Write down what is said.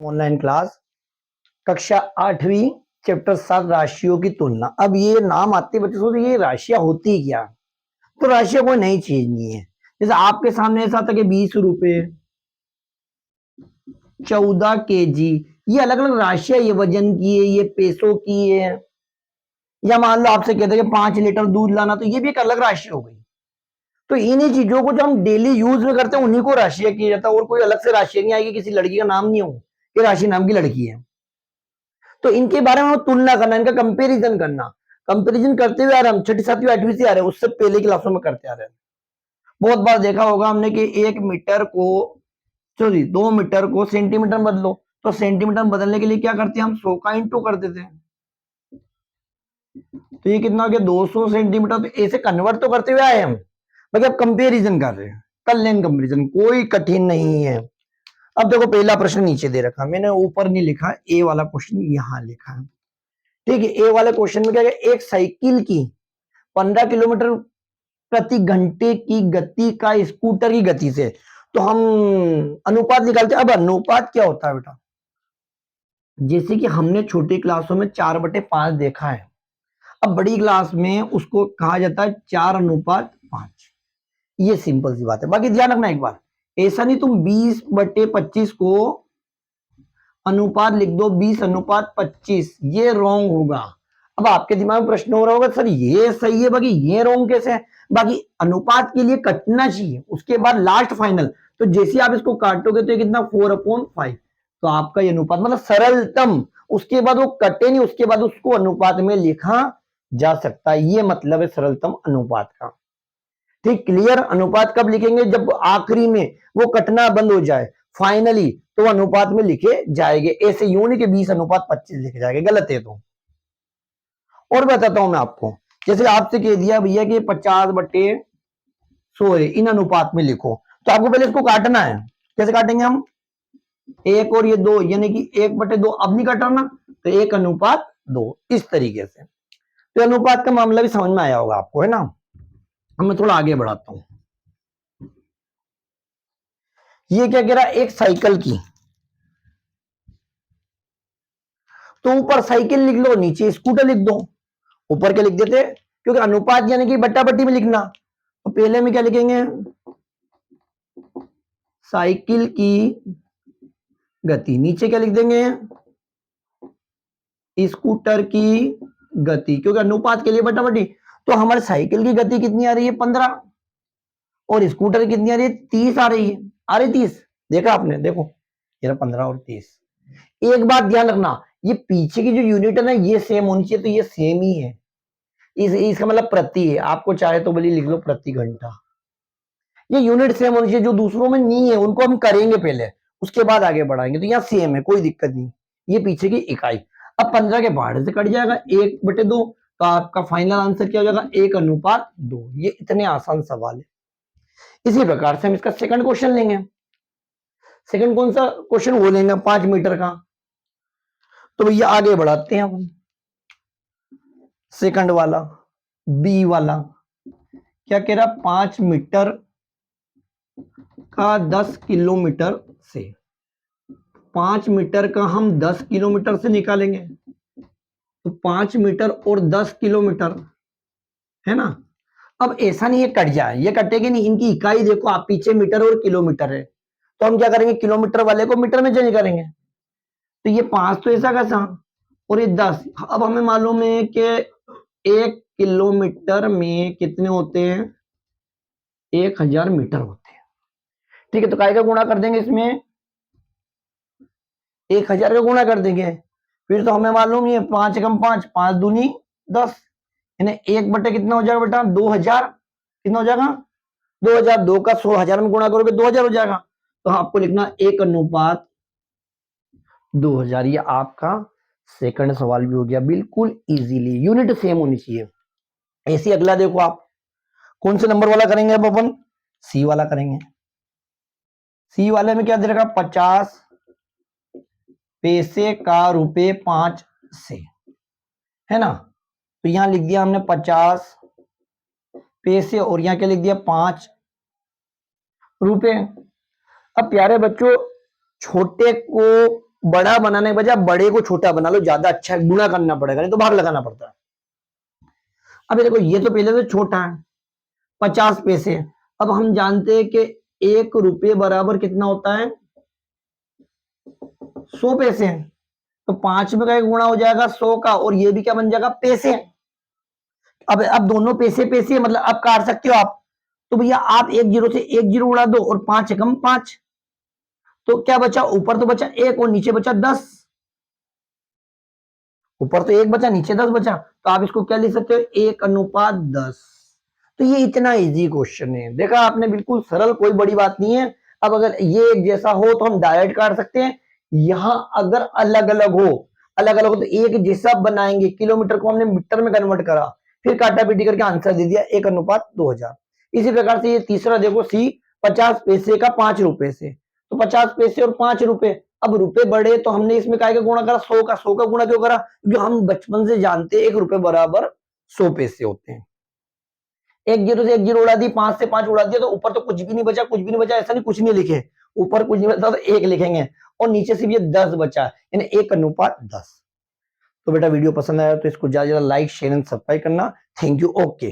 Online class कक्षा 8वीं chapter 7 राशियों की तुलना। अब ये नाम आते बच्चों को ये राशियां होती क्या? तो राशियां कोई नई चीज नहीं है। जैसे आपके सामने ऐसा था कि 20 रुपए, 14 kg, ये अलग अलग राशियां, ये वजन की है, ये पैसों की है। या मान लो आपसे कहते हैं कि 5 लीटर दूध लाना, तो ये भी एक अलग राशि हो गई। तो इन्हीं चीजों को जो हम डेली यूज में करते हैं उन्हीं को राशियां किया जाता है, और कोई अलग से राशियां नहीं आएगी। किसी लड़की का नाम नहीं हो कि राशि नाम की लड़की है। तो इनके बारे में तुलना करना, इनका कंपैरिजन करना। कंपैरिजन करते हुए आ रहे हम, छठी सातवीं आठवीं से आ रहे हैं, उससे पहले क्लासों में करते आ रहे हैं। बहुत बार देखा होगा हमने कि 1 मीटर को, सॉरी 2 मीटर को सेंटीमीटर बदलो, तो सेंटीमीटर बदलने के लिए क्या करते हैं हम, 100 का इंटू कर देते हैं। तो ये कितना हो गया, 200 सेंटीमीटर। तो ऐसे कन्वर्ट तो करते हुए आए हम, बाकी अब कंपेरिजन कर रहे हैं। कर लें कंपेरिजन, कोई कठिन नहीं है। अब देखो पहला प्रश्न नीचे दे रखा, मैंने ऊपर नहीं लिखा, ए वाला क्वेश्चन यहां लिखा है। ठीक है, ए वाले क्वेश्चन में क्या है, एक साइकिल की 15 किलोमीटर प्रति घंटे की गति का स्कूटर की गति से, तो हम अनुपात निकालते हैं। अब अनुपात क्या होता है बेटा, जैसे कि हमने छोटी क्लासों में 4/5 देखा है, अब बड़ी क्लास में उसको कहा जाता है 4:5। ये सिंपल सी बात है। बाकी ध्यान रखना एक बार, ऐसा नहीं तुम 20/25 को अनुपात लिख दो, 20:25, ये रॉन्ग होगा। अब आपके दिमाग में प्रश्न हो रहा होगा, सर ये सही है, बाकी ये रॉन्ग कैसे है? बाकी अनुपात के लिए कटना चाहिए, उसके बाद लास्ट फाइनल। तो जैसे आप इसको काटोगे तो ये कितना, 4/5। तो आपका ये अनुपात मतलब सरलतम, उसके बाद वो कटे नहीं, उसके बाद उसको अनुपात में लिखा जा सकता है। ये मतलब है सरलतम अनुपात का। ठीक, क्लियर। अनुपात कब लिखेंगे, जब आखिरी में वो कटना बंद हो जाए फाइनली, तो अनुपात में लिखे जाएंगे। ऐसे यूं नहीं कि 20:25 लिखे जाएंगे, गलत है। तो और बताता हूं मैं आपको, जैसे आपसे कह दिया भैया कि 50/100 है, इन अनुपात में लिखो, तो आपको पहले इसको काटना है। कैसे काटेंगे हम, एक और ये 2, यानी कि 1/2। अब नहीं काटना, तो 1:2, इस तरीके से। तो अनुपात का मामला भी समझ में आया होगा आपको, है ना। अब मैं थोड़ा आगे बढ़ाता हूं। ये क्या कह रहा है, एक साइकिल की, तो ऊपर साइकिल लिख लो, नीचे स्कूटर लिख दो। ऊपर क्या लिख देते, क्योंकि अनुपात यानी कि बट्टा बट्टी में लिखना, तो पहले में क्या लिखेंगे, साइकिल की गति, नीचे क्या लिख देंगे, स्कूटर की गति, क्योंकि अनुपात के लिए बट्टा बट्टी। तो हमारे साइकिल की गति कितनी आ रही है, 15, और स्कूटर कितनी आ रही है, 30 आ रही है। आ रही 30, देखा आपने, देखो ये 15 और 30। एक बात ध्यान रखना, ये पीछे की जो यूनिट है ना, ये सेम होनी चाहिए, तो ये सेम ही है। इसका मतलब प्रति है, आपको चाहे तो बोलिए लिख लो प्रति घंटा। ये यूनिट सेम होनी चाहिए, जो दूसरों में नहीं है उनको हम करेंगे पहले, उसके बाद आगे बढ़ाएंगे। तो यहाँ सेम है, कोई दिक्कत नहीं। ये पीछे की इकाई। अब 15 के भाड़े से कट जाएगा 1/2, तो आपका फाइनल आंसर क्या हो जाएगा, 1:2। ये इतने आसान सवाल है। इसी प्रकार से हम इसका सेकंड क्वेश्चन लेंगे। सेकंड कौन सा क्वेश्चन, वो लेंगे 5 मीटर का। तो भैया आगे बढ़ाते हैं हम, सेकंड वाला, बी वाला क्या कह रहा, 5 मीटर का 10 किलोमीटर से, 5 मीटर का हम 10 किलोमीटर से निकालेंगे, तो 5 मीटर और 10 किलोमीटर, है ना। अब ऐसा नहीं है कट जाए, ये कटेगी नहीं, इनकी इकाई देखो आप, पीछे मीटर और किलोमीटर है, तो हम क्या करेंगे, किलोमीटर वाले को मीटर में चेंज करेंगे। तो ये 5 तो ऐसा कैसा, और ये 10। अब हमें मालूम है कि 1 किलोमीटर में कितने होते हैं, 1000 मीटर होते हैं। ठीक है, तो काय का गुणा कर देंगे इसमें, 1000 का गुणा कर देंगे। फिर तो हमें मालूम ही है, 5 एकम 5, 5 दूनी 10, यानी 1 बटे कितना हो जाएगा बेटा, 2000। कितना हो जाएगा, 2000। 2 का 100,000 में गुणा करोगे 2000 हो जाएगा। तो आपको लिखना 1:2000। ये आपका सेकंड सवाल भी हो गया, बिल्कुल इजीली, यूनिट सेम होनी चाहिए। ऐसे अगला देखो आप, कौन से नंबर वाला करेंगे अब अपन, सी वाला करेंगे। सी वाले में क्या दे रखा, 50 पैसे का ₹5 से, है ना। तो यहां लिख दिया हमने 50 पैसे, और यहां क्या लिख दिया, 5 रुपए। अब प्यारे बच्चों, छोटे को बड़ा बनाने के बजाय बड़े को छोटा बना लो, ज्यादा अच्छा है, गुणा करना पड़ेगा, नहीं तो भाग लगाना पड़ता है। अब देखो ये तो पहले तो छोटा है, 50 पैसे। अब हम जानते हैं कि 1 रुपये बराबर कितना होता है, 100 पैसे। तो 5 में का एक गुणा हो जाएगा 100 का, और ये भी क्या बन जाएगा, पैसे। अब दोनों पैसे पैसे, मतलब अब काट सकते हो आप। तो भैया आप 1 जीरो से 1 जीरो उड़ा दो, और 5 एकम 5, तो क्या बचा, ऊपर तो बचा 1 और नीचे बचा 10। ऊपर तो 1 बचा, नीचे 10 बचा, तो आप इसको क्या लिख सकते हो, 1:10। तो ये इतना इजी क्वेश्चन है, देखा आपने, बिल्कुल सरल, कोई बड़ी बात नहीं है। अब अगर ये एक जैसा हो तो हम डायरेक्ट काट सकते हैं। यहां अगर अलग अलग हो, तो एक जैसा बनाएंगे, किलोमीटर को हमने मीटर में कन्वर्ट करा, फिर काटा पीटी करके आंसर दे दिया 1:2000। इसी प्रकार से ये तीसरा देखो सी, 50 पैसे का 5 रुपए से, तो 50 पैसे और 5 रुपए। अब रुपए बढ़े तो हमने इसमें काय का गुणा करा, 100 का। 100 का गुणा क्यों करा, क्योंकि हम बचपन से जानते हैं 1 रुपए बराबर 100 पैसे होते हैं। 1 जीरो से 1 जीरो उड़ा दी, 5 से 5 उड़ा दिया, तो ऊपर तो कुछ भी नहीं बचा, कुछ भी नहीं बचा, ऐसा नहीं कुछ नहीं लिखे, ऊपर कुछ नहीं बचा तो 1 लिखेंगे, और नीचे सिर्फ ये 10 बचा, यानी 1:10। तो बेटा वीडियो पसंद आया तो इसको ज्यादा ज्यादा लाइक शेयर एंड सब्सक्राइब करना। Thank you. ओके।